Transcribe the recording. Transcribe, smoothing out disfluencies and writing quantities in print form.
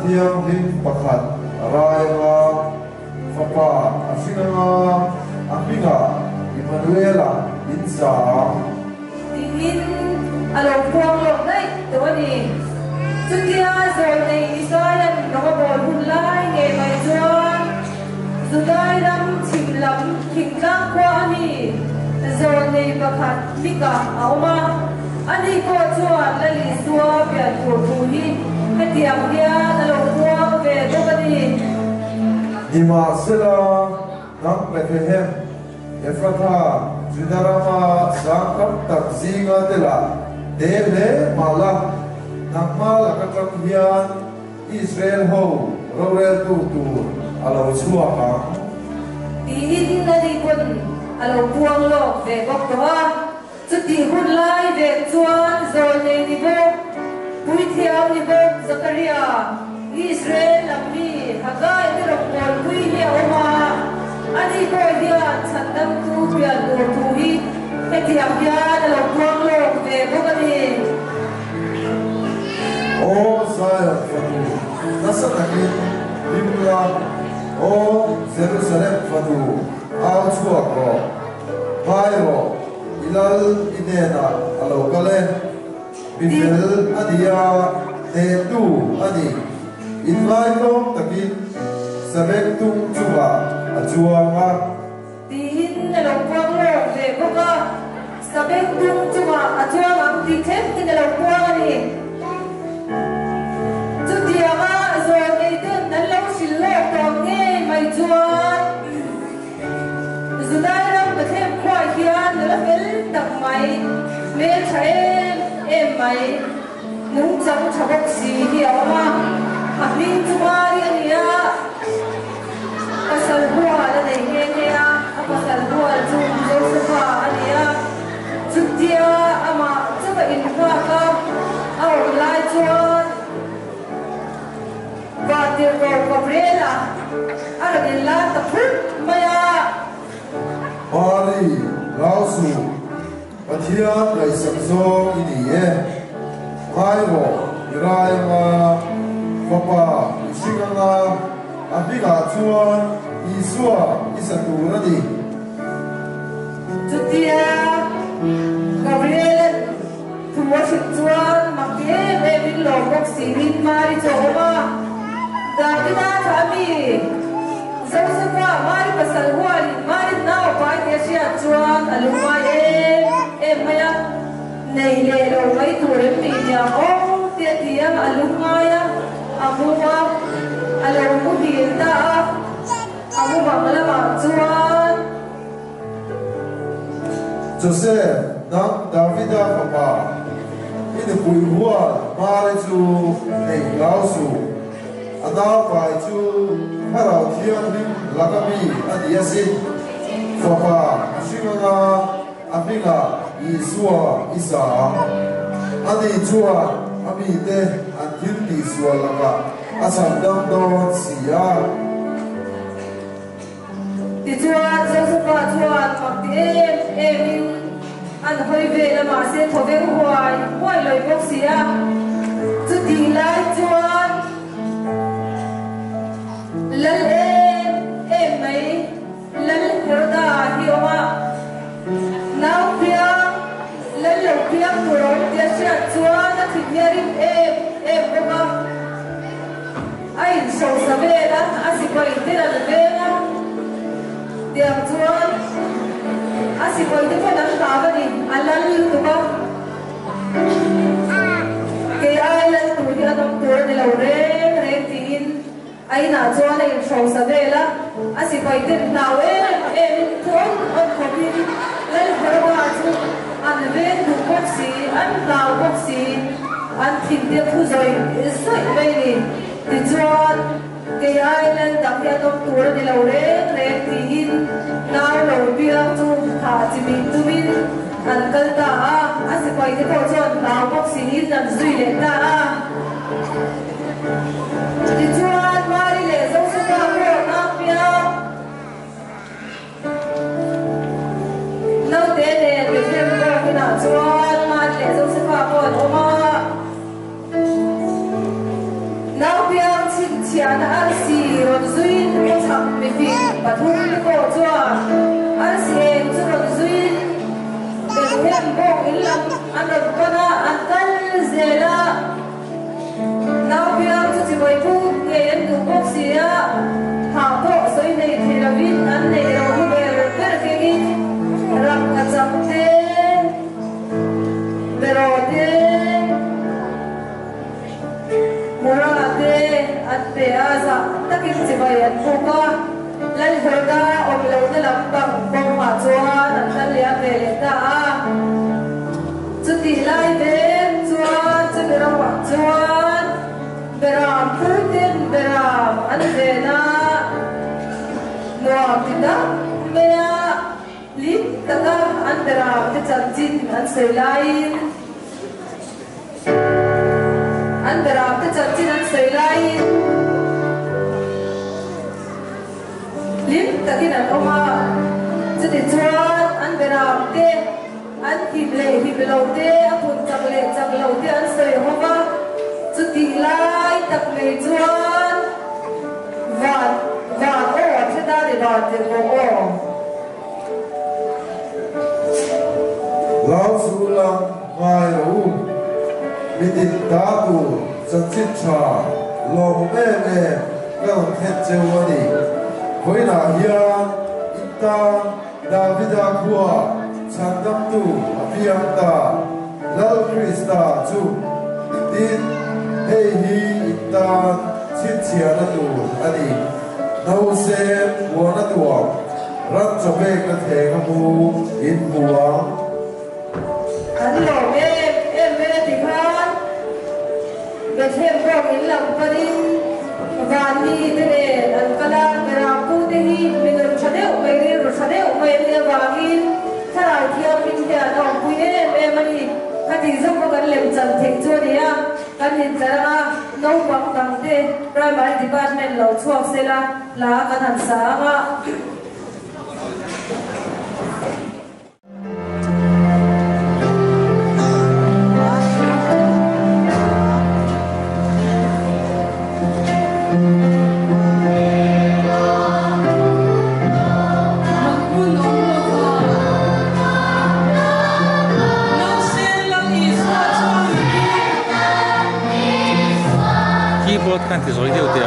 thiang hing pakhat raiwa fapa asinanga apinga Emmanuela insa in alo puang lo nai to ni chutia zol nei isayan no bol hulai nge mai chuan zudai ram thimlam thinglang kwa ni zol nei pakhat mika auma ani ko chuan lali suwa pya tu tu hi hetiam dia alo puang ve to ni Nima sila nak Bethlehem Efratha Judarama Sangkap Takzinga Tela Dele Mala Nakmala Katakhian Israel Ho Rorel Tu Alo Chuaka Diin na di kun alo puang lo ve bok to ha chuti hun lai ve chuan zol nei ni bo pui thiam ni bo Zakaria Israel lammi hagai te ro pol pui hi oma ani ko dia chandam tu pya do tu hi hetiam dia alo puang lo ve bok ani O Zion Fatu Nasanakin Bimla O Jerusalem Fatu Al Chuako Pairo Ilal Inena Alo Kale Bimel Adia Tetu Adi Inlay Long Takin Sabek Tung Chuba Achuanga Diin alo puang lo ve bok a sabek tung chuwa achuang am ti them tin alo puang ani Chudiama zol nei ten nan lo shilo tong nge mai chuan Zudai ram pathem khwa hian la fel tak mai me thaem em mai nung chang thabok si hi awama amin chumari ania pasal huwa la nei nge nge a pasal huwa chu Josepha ania chutia ama chaba in khwa ka aw lai chuan Batir ko Gabriela aragin la tapul maya Pari Lausu Pathian Lai Samsong Iniye Pairo Irayama Papa Ishinganga Abiga Chuan Isua Isaturani chutia Gabriela tuwasit chuan makie bebin lobok sirin mari choma Davida thami Josepha mari pasal huali mari nao pai asia chuan aluma em maya nei le ro mai turem ni ya o te tiam aluma ya amuma alamu hilta amuma malama chuan Joseph Nang Davida Papa Inu Pui Hua Mare Chu Nei Lausu Anao Pai Chu Harau Thian Rim Lakami Adiasi Papa Shinganga Abinga Isua Isa Ani Chua Ami Te Antil Isua Laka Asam Dam Don Siya Di chuan Josepha chuan makti em an hoi ve la ma se thove huai loi bok sia chu ti lai chuan lal em mai lal herda hi oma nau pia lal lo pia puro dia sia chuan a thigyarin em boka ai so sabela asiko intera vela dia chuan asiko intera nan tabani alal tuba ke alal tu dia dom tur de laure tin ai na chuan ai so sabela asiko intera nawe em thon on khobi lal herwa chu an ve tu boxi an law boxi an thing dia phuzoi soi veini ti chuan ke island dakya dom tur de laure tin naw lo bia tu kha chimi tumin an kalta asiko intera chuan law boxi ni nan zui le ta ti chuan mari le zo sa ka ko na pia no te ne de sem ko kina chuan mari le zo sa ka ko oma now pia chian an si ron zuin ko chak mi fi pathum ni ko chua an si em chu ron zuin de hem bong ilam an ron pana an kal zela now biang chu chi mai pu nge en du bok sia ha to soi nei theravin an nei ro hu ber per ke gi ram ka cham te berote murate atte aza takin sibai at puka lal hoda om lo na lambang bong ma chuan an tal ya te le ta chuti lai ben chuan chuti ram wa chuan beram putin beram an de na nuam tida mea lim taka an beram te chan chin an sei lain an beram te chan chin an sei lain lim takin an oma chuti chuan an beram te an hib lo te apun chak lo te an sei hova chuti lai tak le chuan van o theda de van te ko o lao su lang ngai ro mi tin ta tu san chit cha lo me me ga thet che wa ni khoi na hian ita davida khua chan dam tu apiang ta lal krista chu tin hey hi ita chit chia na tu ani nau se wa na tu ran cho be ka the ka mu in buwa an lo em ti khan be them ro in lam parin van ni te an kala mera pu te hi min ro chade o mai le wangin thara thia min te no pu e mani khati zam ko kan lem chan thek chu nia kan hin chara no bang bang te primary department lo chuak sela la kan han sa ma keyboard kan ti zoi deu te